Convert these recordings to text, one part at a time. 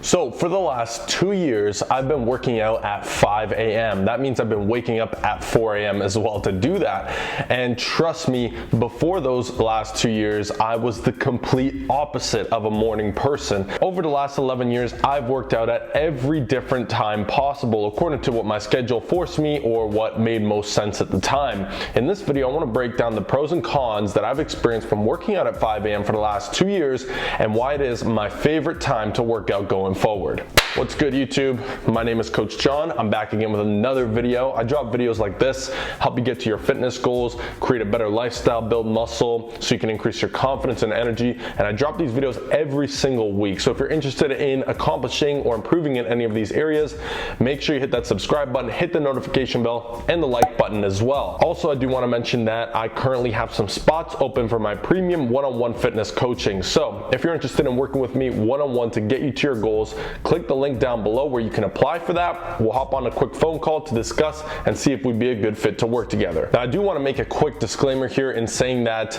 So for the last 2 years, I've been working out at 5 a.m. That means I've been waking up at 4 a.m. as well to do that. And trust me, before those last 2 years, I was the complete opposite of a morning person. Over the last 11 years, I've worked out at every different time possible according to what my schedule forced me or what made most sense at the time. In this video, I want to break down the pros and cons that I've experienced from working out at 5 a.m. for the last 2 years and why it is my favorite time to work out going forward. What's good, YouTube? My name is Coach John. I'm back again with another video. I drop videos like this, help you get to your fitness goals, create a better lifestyle, build muscle so you can increase your confidence and energy. And I drop these videos every single week. So if you're interested in accomplishing or improving in any of these areas, make sure you hit that subscribe button, hit the notification bell, and the like button as well. Also, I do want to mention that I currently have some spots open for my premium one-on-one fitness coaching. So if you're interested in working with me one-on-one to get you to your goals, click the link down below where you can apply for that. We'll hop on a quick phone call to discuss and see if we'd be a good fit to work together. Now, I do want to make a quick disclaimer here in saying that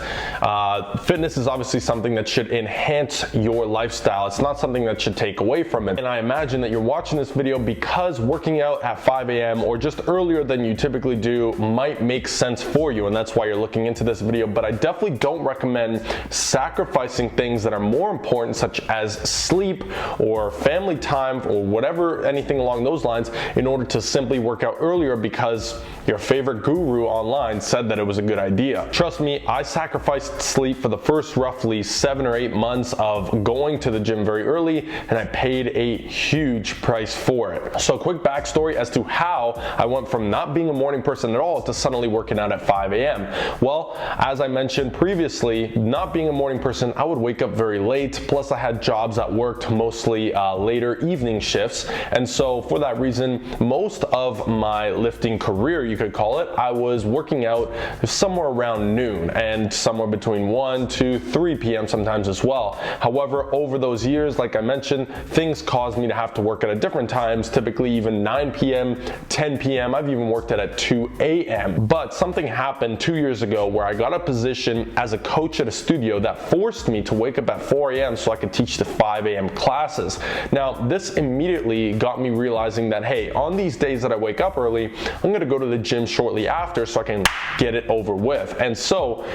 fitness is obviously something that should enhance your lifestyle. It's not something that should take away from it. And I imagine that you're watching this video because working out at 5 a.m. or just earlier than you typically do might make sense for you, and that's why you're looking into this video. But I definitely don't recommend sacrificing things that are more important, such as sleep or family time or whatever, anything along those lines, in order to simply work out earlier because your favorite guru online said that it was a good idea. Trust me, I sacrificed sleep for the first roughly 7 or 8 months of going to the gym very early, and I paid a huge price for it. So quick backstory as to how I went from not being a morning person at all to suddenly working out at 5 a.m. Well, as I mentioned previously, not being a morning person, I would wake up very late, plus I had jobs that worked mostly later evening shifts, and so for that reason, most of my lifting career, you could call it, I was working out somewhere around noon and somewhere between 1 to 3 p.m. sometimes as well. However, over those years, like I mentioned, things caused me to have to work at different times, typically even 9 p.m., 10 p.m. I've even worked at 2 a.m. But something happened 2 years ago where I got a position as a coach at a studio that forced me to wake up at 4 a.m. so I could teach the 5 a.m. classes. Now, this immediately got me realizing that, hey, on these days that I wake up early, I'm gonna go to the gym shortly after so I can get it over with. And so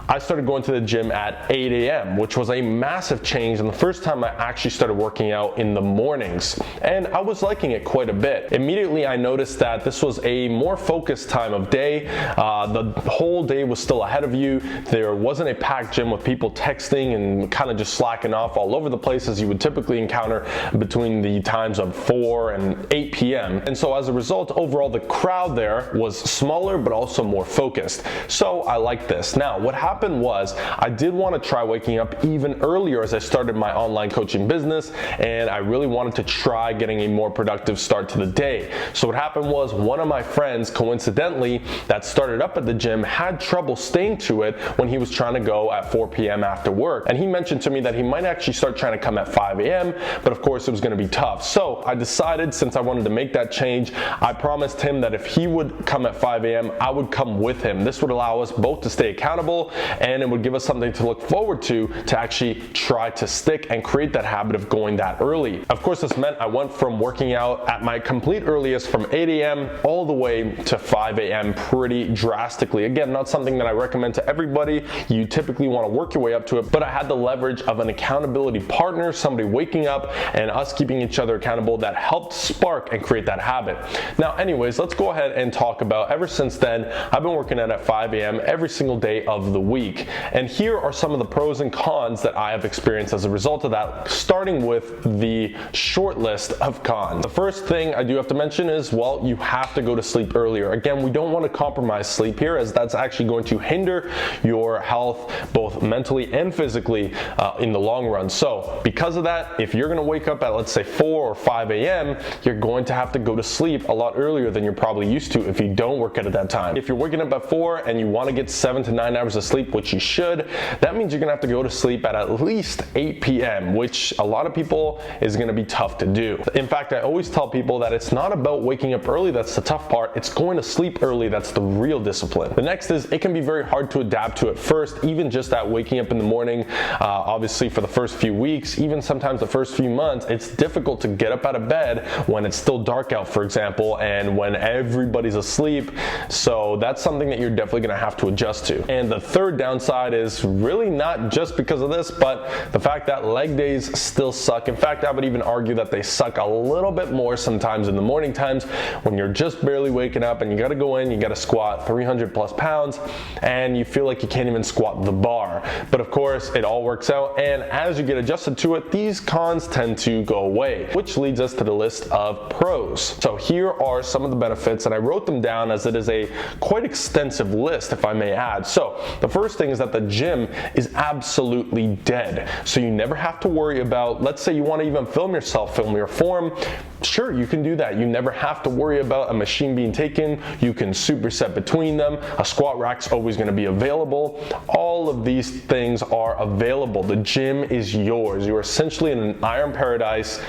I started going to the gym at 8 a.m., which was a massive change and the first time I actually started working out in the mornings. And I was liking it quite a bit. Immediately, I noticed that this was a more focused time of day. The whole day was still ahead of you. There wasn't a packed gym with people texting and kind of just slacking off all over the place as you would typically encounter between the times of 4 and 8 p.m. And so as a result, overall, the crowd there was smaller, but also more focused. So I liked this. Now, what happened was I did want to try waking up even earlier as I started my online coaching business, and I really wanted to try getting a more productive start to the day. So what happened was one of my friends, coincidentally, that started up at the gym had trouble staying to it when he was trying to go at 4 p.m. after work. And he mentioned to me that he might actually start trying to come at 5 a.m., but of course it was going to be tough. So I decided, since I wanted to make that change, I promised him that if he would come at 5 a.m., I would come with him. This would allow us both to stay accountable, and it would give us something to look forward to actually try to stick and create that habit of going that early. Of course, this meant I went from working out at my complete earliest from 8 a.m. all the way to 5 a.m. pretty drastically. Again, not something that I recommend to everybody. You typically want to work your way up to it, but I had the leverage of an accountability partner, somebody waking up and us keeping each other accountable that helped spark and create that habit. Now, anyways, let's go ahead and talk about, ever since then, I've been working out at 5 a.m. every single day of the week. And here are some of the pros and cons that I have experienced as a result of that, starting with the short list of cons. The first thing I do have to mention is, well, you have to go to sleep earlier. Again, we don't want to compromise sleep here, as that's actually going to hinder your health both mentally and physically in the long run. So because of that, if you're going to wake up at, let's say, 4 or 5 a.m., you're going to have to go to sleep a lot earlier than you're probably used to if you don't work out at that time. If you're waking up at 4 and you want to get 7 to 9 hours of sleep, sleep, which you should, that means you're gonna have to go to sleep at least 8 p.m., which a lot of people is gonna be tough to do. In fact, I always tell people that it's not about waking up early that's the tough part, it's going to sleep early that's the real discipline. The next is it can be very hard to adapt to at first, even just that waking up in the morning. Obviously for the first few weeks, even sometimes the first few months, it's difficult to get up out of bed when it's still dark out, for example, and when everybody's asleep. So that's something that you're definitely gonna have to adjust to. And the third downside is really not just because of this, but the fact that leg days still suck. In fact, I would even argue that they suck a little bit more sometimes in the morning times when you're just barely waking up and you gotta go in, you gotta squat 300 plus pounds, and you feel like you can't even squat the bar. But of course, it all works out, and as you get adjusted to it, these cons tend to go away, which leads us to the list of pros. So here are some of the benefits, and I wrote them down as it is a quite extensive list, if I may add. So the first thing is that the gym is absolutely dead. So you never have to worry about, let's say you want to even film yourself, film your form. Sure, you can do that. You never have to worry about a machine being taken. You can superset between them. A squat rack's always going to be available. All of these things are available. The gym is yours. You're essentially in an iron paradise,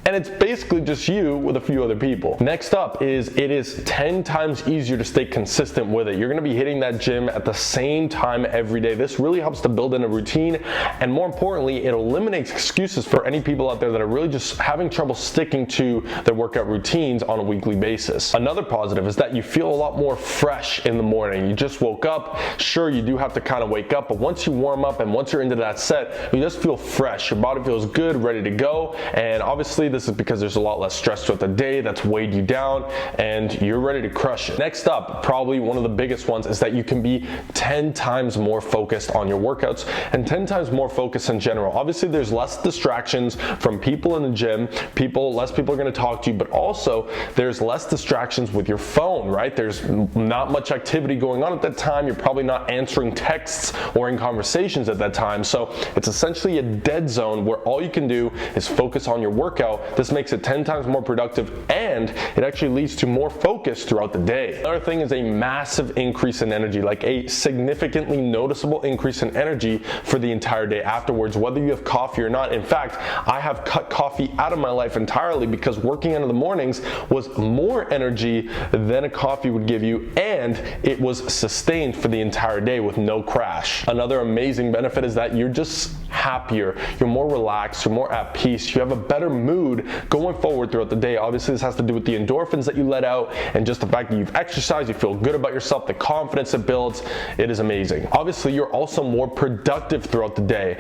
and it's basically just you with a few other people. Next up is it is 10 times easier to stay consistent with it. You're gonna be hitting that gym at the same time every day. This really helps to build in a routine, and more importantly, it eliminates excuses for any people out there that are really just having trouble sticking to their workout routines on a weekly basis. Another positive is that you feel a lot more fresh in the morning. You just woke up. Sure, you do have to kind of wake up, but once you warm up and once you're into that set, you just feel fresh. Your body feels good, ready to go, and obviously this is because there's a lot less stress throughout the day that's weighed you down, and you're ready to crush it. Next up, probably one of the biggest ones, is that you can be 10 times more focused on your workouts and 10 times more focused in general. Obviously, there's less distractions from people in the gym. Less people are going to talk to you, but also there's less distractions with your phone, right? There's not much activity going on at that time. You're probably not answering texts or in conversations at that time. So it's essentially a dead zone where all you can do is focus on your workout. This makes it 10 times more productive, and it actually leads to more focus throughout the day. Another thing is a massive increase in energy, like a significantly noticeable increase in energy for the entire day afterwards, whether you have coffee or not. In fact, I have cut coffee out of my life entirely because working out in the mornings was more energy than a coffee would give you, and it was sustained for the entire day with no crash. Another amazing benefit is that you're just happier, you're more relaxed, you're more at peace, you have a better mood going forward throughout the day. Obviously, this has to do with the endorphins that you let out and just the fact that you've exercised, you feel good about yourself, the confidence it builds. It is amazing. Obviously, you're also more productive throughout the day.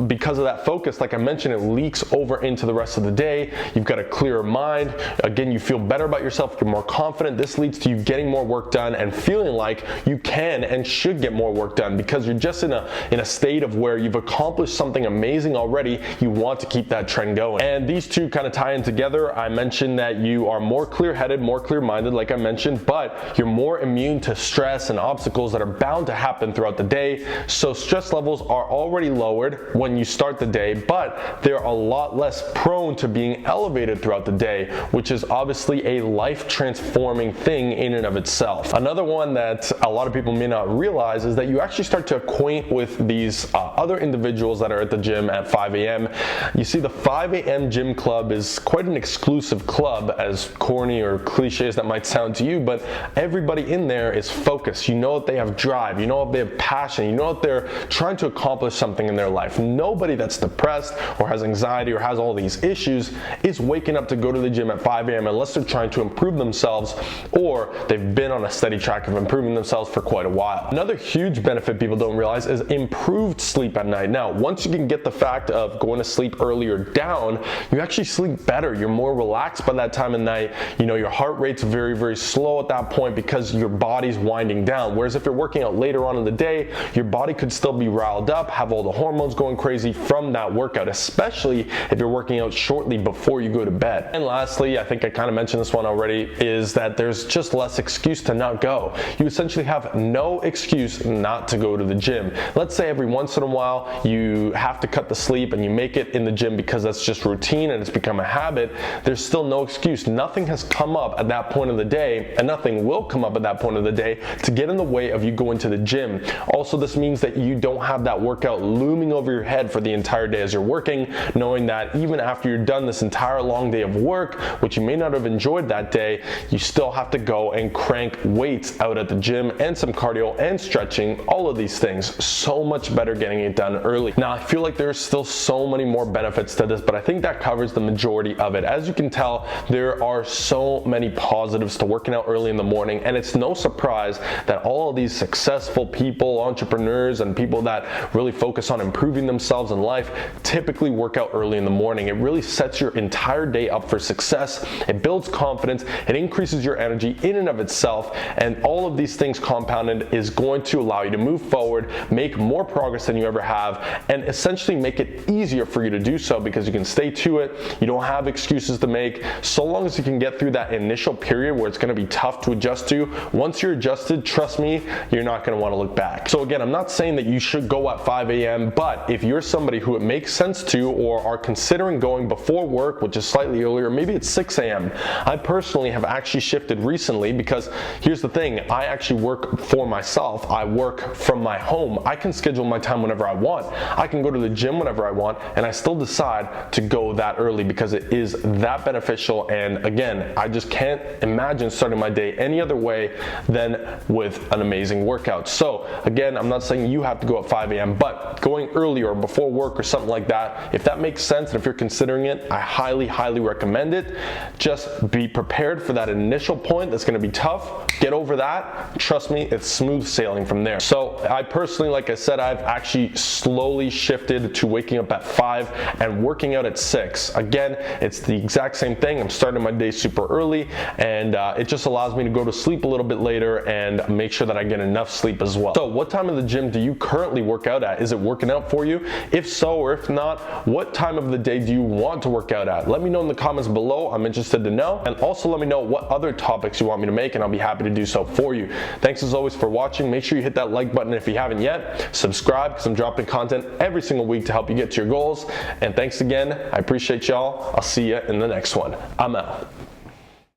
Because of that focus, like I mentioned, it leaks over into the rest of the day. You've got a clearer mind. Again, you feel better about yourself, you're more confident. This leads to you getting more work done and feeling like you can and should get more work done because you're just in a state of where you've accomplished something amazing already. You want to keep that trend going. And these two kind of tie in together. I mentioned that you are more clear-headed, more clear-minded, like I mentioned, but you're more immune to stress and obstacles that are bound to happen throughout the day. So stress levels are already lowered when you start the day, but they're a lot less prone to being elevated throughout the day, which is obviously a life-transforming thing in and of itself. Another one that a lot of people may not realize is that you actually start to acquaint with these other individuals that are at the gym at 5 a.m. You see, the 5 a.m. gym club is quite an exclusive club, as corny or cliche as that might sound to you, but everybody in there is focused. You know that they have drive, you know that they have passion, you know that they're trying to accomplish something in their life. Nobody that's depressed or has anxiety or has all these issues is waking up to go to the gym at 5 a.m. unless they're trying to improve themselves or they've been on a steady track of improving themselves for quite a while. Another huge benefit people don't realize is improved sleep at night. Now, once you can get the fact of going to sleep earlier down, you actually sleep better. You're more relaxed by that time of night. You know, your heart rate's very, very slow at that point because your body's winding down. Whereas if you're working out later on in the day, your body could still be riled up, have all the hormones going crazy from that workout, especially if you're working out shortly before you go to bed. And lastly, I think I kind of mentioned this one already, is that there's just less excuse to not go. You essentially have no excuse not to go to the gym. Let's say every once in a while you you have to cut the sleep and you make it in the gym because that's just routine and it's become a habit, there's still no excuse. Nothing has come up at that point of the day, and nothing will come up at that point of the day to get in the way of you going to the gym. Also, this means that you don't have that workout looming over your head for the entire day as you're working, knowing that even after you're done this entire long day of work, which you may not have enjoyed that day, you still have to go and crank weights out at the gym and some cardio and stretching, all of these things. So much better getting it done early. Now, I feel like there's still so many more benefits to this, but I think that covers the majority of it. As you can tell, there are so many positives to working out early in the morning, and it's no surprise that all of these successful people, entrepreneurs, and people that really focus on improving themselves in life typically work out early in the morning. It really sets your entire day up for success. It builds confidence, it increases your energy in and of itself, and all of these things compounded is going to allow you to move forward, make more progress than you ever have, and essentially make it easier for you to do so because you can stay to it. You don't have excuses to make. So long as you can get through that initial period where it's going to be tough to adjust to, once you're adjusted, trust me, you're not going to want to look back. So again, I'm not saying that you should go at 5 a.m., but if you're somebody who it makes sense to, or are considering going before work, which is slightly earlier, maybe it's 6 a.m. I personally have actually shifted recently because here's the thing, I actually work for myself. I work from my home. I can schedule my time whenever I want. I can go to the gym whenever I want, and I still decide to go that early because it is that beneficial. And again, I just can't imagine starting my day any other way than with an amazing workout. So again, I'm not saying you have to go at 5 a.m., but going early or before work or something like that, if that makes sense and if you're considering it, I highly, highly recommend it. Just be prepared for that initial point that's going to be tough. Get over that. Trust me, it's smooth sailing from there. So I personally, like I said, I've actually slowly shifted to waking up at 5 and working out at 6. Again, it's the exact same thing. I'm starting my day super early, and it just allows me to go to sleep a little bit later and make sure that I get enough sleep as well. So what time of the gym do you currently work out at? Is it working out for you? If so, or if not, what time of the day do you want to work out at? Let me know in the comments below. I'm interested to know. And also let me know what other topics you want me to make, and I'll be happy to do so for you. Thanks as always for watching. Make sure you hit that like button if you haven't yet. Subscribe because I'm dropping content every single week to help you get to your goals. And thanks again. I appreciate y'all. I'll see you in the next one. I'm out.